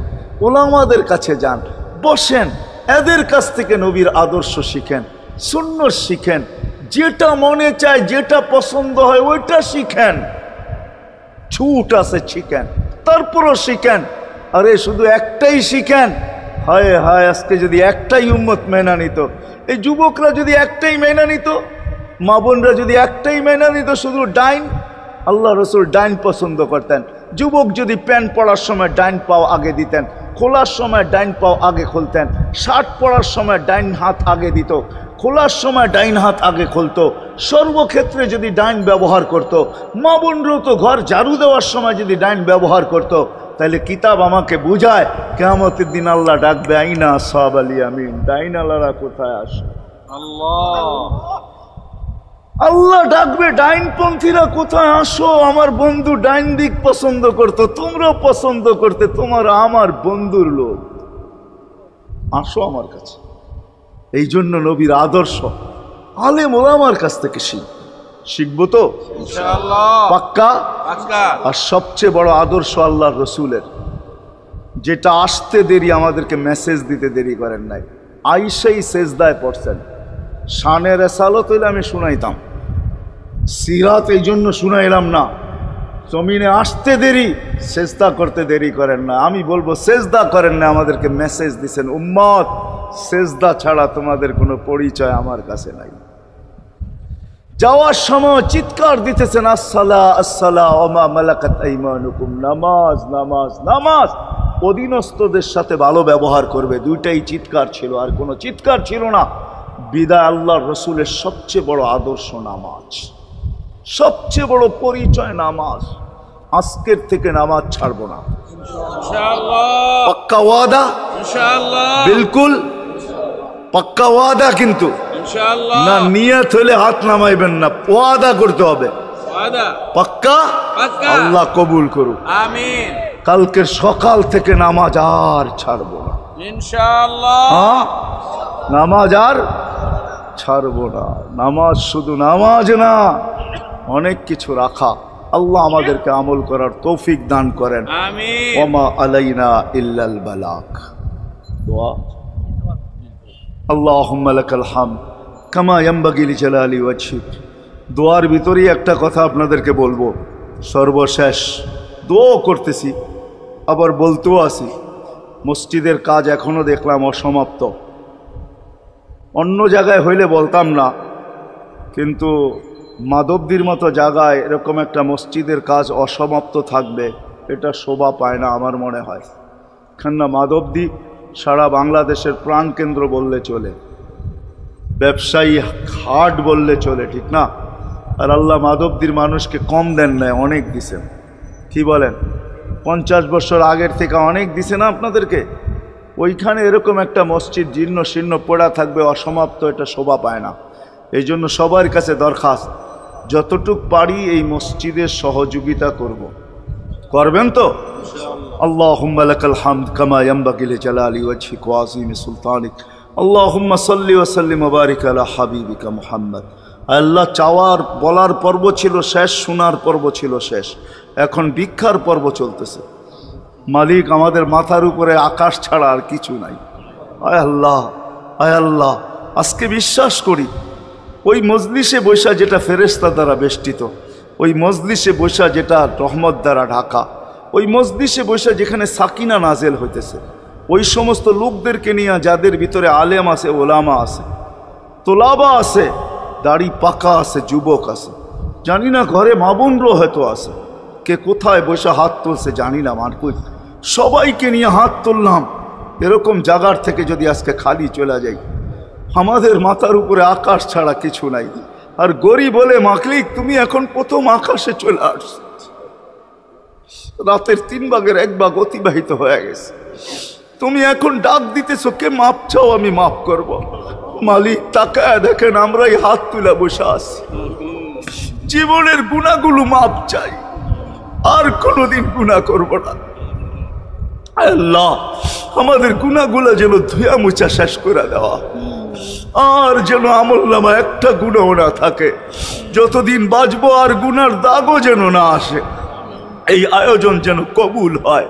ওলামাদের কাছে যান, বসেন, এদের কাছ থেকে নবীর আদর্শ শিখেন, সুন্নাত শিখেন, যেটা মনে চায়, যেটা পছন্দ হয় ওইটা শিখেন। ছুট আছে শিখেন, তারপরও শিখেন। আরে শুধু একটাই শিখেন, হায় হায়, আজকে যদি একটাই উম্মত মেনা নিত, এই যুবকরা যদি একটাই মেনা নিত, মা বোনরা যদি একটাই মেনা নিত, শুধু ডাইন। আল্লাহ রসুল ডাইন পছন্দ করতেন। যুবক যদি প্যান্ট পরার সময় ডাইন পাও আগে দিতেন, খোলার সময় ডাইন পাও আগে খুলতেন, শার্ট পরার সময় ডাইন হাত আগে দিত, খোলার সময় ডাইন হাত আগে খুলতো, সর্বক্ষেত্রে যদি ডাইন ব্যবহার করত। মা বোনরাও তো ঘর ঝাড়ু দেওয়ার সময় যদি ডাইন ব্যবহার করত, তাহলে কিতাব আমাকে বুঝায় কিয়ামতের দিন আল্লাহ ডাকবে, আইনা আসহাব আল ইয়ামিন, ডাইন আল্লাহরা কোথায় আসে? আল্লাহ ডাকবে, ডাইনপন্থীরা কোথায় আসো? আমার বন্ধু ডাইন দিক পছন্দ করতো, তোমরাও পছন্দ করতে, তোমার আমার বন্ধুর লোক, আসো আমার কাছে। এই জন্য নবীর আদর্শ আলেম ওলামার কাছ থেকে শিখবো তো পাক্কা। আর সবচেয়ে বড় আদর্শ আল্লাহর রসুলের, যেটা আসতে দেরি, আমাদেরকে মেসেজ দিতে দেরি করেন নাই। আইসাই সেজদায় পড়ছেন। শানের রেসালত হইলে আমি শুনাইতাম, সিরাত এই জন্য শুনাইলাম না। জমিনে আসতে দেরি, সেজদা করতে দেরি করেন না। আমি বলবো সেজদা করেন না, আমাদেরকে মেসেজ দিছেন, উম্মত সেজদা ছাড়া তোমাদের কোনো পরিচয় আমার কাছে নাই। যাওয়ার সময় চিৎকার দিতেছেন, আসসালা আসসালা ওমা মালাকাত আইমানুকুম, নামাজ নামাজ নামাজ, অধীনস্থদের সাথে ভালো ব্যবহার করবে। দুইটাই চিৎকার ছিল, আর কোনো চিৎকার ছিল না। বিদায় আল্লাহর রসুলের সবচেয়ে বড় আদর্শ নামাজ, সবচেয়ে বড় পরিচয় নামাজ। আজকের থেকে নামাজ ছাড়বো না, পাক্কা ওয়াদা, বিলকুল পাক্কা ওয়াদা। কিন্তু না, নিয়ত হলে হাত নামাইবেন না, ওয়াদা করতে হবে, পাক্কা। আল্লাহ কবুল করুক, আমিন। কালকের সকাল থেকে নামাজ আর ছাড়বো না ইনশাআল্লাহ। নামাজ আর ছাড়বো না। নামাজ শুধু নামাজ না, অনেক কিছু রাখা। আল্লাহ আমাদেরকে আমল করার তৌফিক দান করেন, আমিন। ওমা আলাইনা ইল্লাল বালাগ। দোয়া, আল্লাহুম্মা লাকাল হামদ কামা ইয়ানবাগি লিজালালি ওয়াজহিক। দোয়ার ভিতরেই একটা কথা আপনাদেরকে বলবো, সর্বশেষ দোয়া করতেছি, আবার বলতেও আসি, মসজিদের কাজ এখনো দেখলাম অসমাপ্ত। অন্য জায়গায় হইলে বলতাম না, কিন্তু মাধবদীর মতো জায়গায় এরকম একটা মসজিদের কাজ অসমাপ্ত থাকবে, এটা শোভা পায় না আমার মনে হয়। কেননা মাধবদী সারা বাংলাদেশের প্রাণকেন্দ্র বললে চলে, ব্যবসায়ী হাট বললে চলে, ঠিক না? আর আল্লাহ মাধবদীর মানুষকে কম দেন নাই, অনেক দিছেন। কি বলেন? 50 বছর আগের থেকে অনেক দিছে না আপনাদেরকে? ওইখানে এরকম একটা মসজিদ জীর্ণ শীর্ণ পড়া থাকবে অসমাপ্ত, এটা শোভা পায় না। এই জন্য সবার কাছে দরখাস্ত, যতটুক পারি এই মসজিদের সহযোগিতা করব। করবেন তো? আল্লাহুম্মা লাকাল হামদ কামা ইয়ানবাগি লিজালালি ওয়াজহিক ওয়া আযীমি সুলতানিক। আল্লাহুম্মা সাল্লি ওয়া সাল্লিম ওয়া বারিক আলা হাবিবিকা মুহাম্মদ। আল্লাহ, চাওয়ার বলার পর্ব ছিল শেষ, শোনার পর্ব ছিল শেষ, এখন ভিক্ষার পর্ব চলতেছে। মালিক, আমাদের মাথার উপরে আকাশ ছাড়া আর কিছু নাই। আয় আল্লাহ, আয় আল্লাহ, আজকে বিশ্বাস করি ওই মজলিসে বৈশা যেটা ফেরেশতা দ্বারা বেষ্টিত, ওই মজলিসে বৈশা যেটা রহমত দ্বারা ঢাকা, ওই মজলিসে বৈশা যেখানে সাকিনা নাজেল হইতেছে, ওই সমস্ত লোকদেরকে নিয়ে যাদের ভিতরে আলেম আছে, ওলামা আছে, তোলাবা আছে, দাড়ি পাকা আছে, যুবক আছে, জানি না ঘরে মা বোনরও হয়তো আছে, কে কোথায় বৈশা হাত তুলছে জানি না। মারকুই সবাইকে নিয়ে হাত তুললাম। এরকম জায়গার থেকে যদি আজকে খালি চলে যাই, আমাদের মাথার উপরে আকাশ ছাড়া কিছু নাই। আর গরিব বলে, মাকলিক তুমি এখন প্রথম আকাশে চলে আস, রাতের 3 ভাগের 1 ভাগ অতিবাহিত হয়ে গেছে, তুমি এখন ডাক দিতেছো, কে মাপ চাও, আমি মাফ করব। মালিক তাকায় দেখেন আমরাই হাত তুলে বসে আছি, জীবনের গুনাহগুলো মাপ চাই, আর কোনোদিন গুনাহ করব না। আল্লাহ, আমাদের গুনাহগুলো যেন ধুয়া মুছা শেষ করে দেওয়া, আর যেন আমলনামা একটা গুনাহ না থাকে, যতদিন বাঁচবো আর গুনার দাগও যেন না আসে। এই আয়োজন যেন কবুল হয়,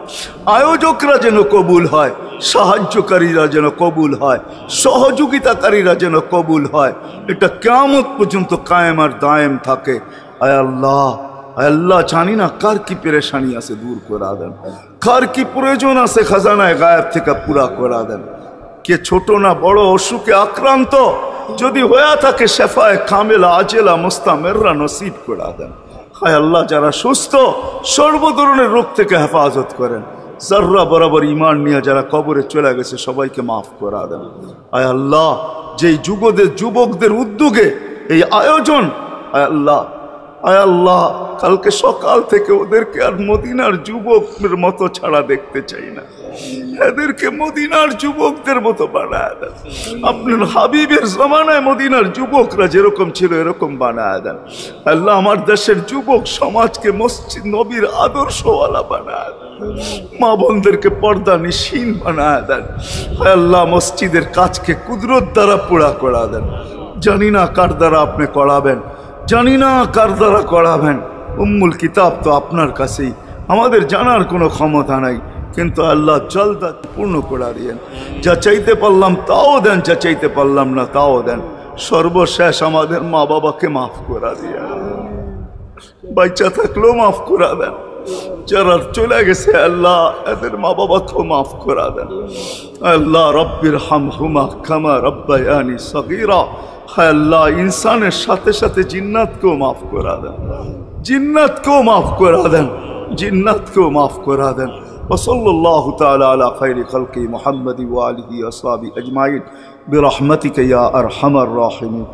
আয়োজকরা যেন কবুল হয়, সাহায্যকারীরা যেন কবুল হয়, সহযোগিতাকারীরা যেন কবুল হয়, এটা কিয়ামত পর্যন্ত কায়েম আর দায়েম থাকে। আয় আল্লাহ, আয় আল্লাহ, জানি না কার কি পেরেশানি আছে দূর করা দেন, কার কি প্রয়োজন আছে খাজানায় গায়েব থেকে পুরা করা দেন। কে ছোট না বড় অসুখে আক্রান্ত যদি হয়ে থাকে, শেফায়ে কামেলা আজেলা মুস্তামেররা নসিব করা দেন। হায় আল্লাহ, যারা সুস্থ সর্ব ধরনের রোগ থেকে হেফাজত করেন। যাররা বরাবর ঈমান নিয়ে যারা কবরে চলে গেছে সবাইকে মাফ করা দেন। আয় আল্লাহ, যেই যুবকদের উদ্যোগে এই আয়োজন, আয় আল্লাহ, আয় আল্লাহ, কালকে সকাল থেকে ওদেরকে আর মদিনার যুবকদের মতো ছাড়া দেখতে চাই না, এদেরকে মদিনার যুবকদের মতো বানায় দেন। আপনার হাবিবের জমানায় মদিনার যুবকরা যেরকম ছিল এরকম বানায় দেন। আল্লাহ, আমার দেশের যুবক সমাজকে মসজিদ নবীর আদর্শওয়ালা বানায় দেন, মা বোনদেরকে পর্দা নিশীন বানায় দেন। আল্লাহ, মসজিদের কাজকে কুদরত দ্বারা পুরা করা দেন। জানি না কার দ্বারা আপনি করাবেন, জানি না কার দ্বারা করাবেন। উম্মুল কিতাব তো আপনার কাছেই, আমাদের জানার কোনো ক্ষমতা নাই, কিন্তু আল্লাহ জলদা পূর্ণ করে দিয়েন। যা চাইতে পারলাম তাও দেন, যা চাইতে পারলাম না তাও দেন। সর্বশেষ আমাদের মা বাবাকে মাফ করে দিয়ে, বাচ্চা থাকলেও মাফ করে দেন, যারা চলে গেছে আল্লাহ এদের মা বাবাকেও মাফ করে দেন। আল্লাহ রব্বির হামহুমা কামা রব্বায়ানি সগীরা। হায় আল্লাহ, ইনসানের সাথে সাথে জিন্নাতকেও মাফ করা দেন, জিন্নাতকেও মাফ করা দেন, জিন্নাতকেও মাফ করা দেন। ওয়াসাল্লাল্লাহু তাআলা আলা খায়রি খালকি মুহাম্মাদি ওয়া আলিহি ওয়া আসহাবিহি আজমাইন বিরহমাতিকা ইয়া আরহামার রাহিমিন।